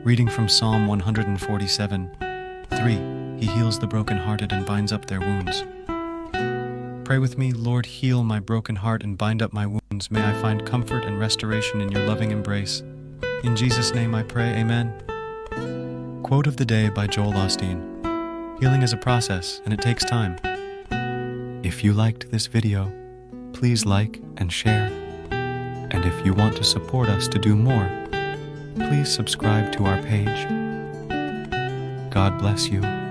Reading from Psalm 147, 3. He heals the brokenhearted and binds up their wounds. Pray with me, Lord, heal my broken heart and bind up my wounds. May I find comfort and restoration in your loving embrace. In Jesus' name I pray, amen. Quote of the day by Joel Osteen. Healing is a process, and it takes time. If you liked this video, please like and share. And if you want to support us to do more, please subscribe to our page. God bless you.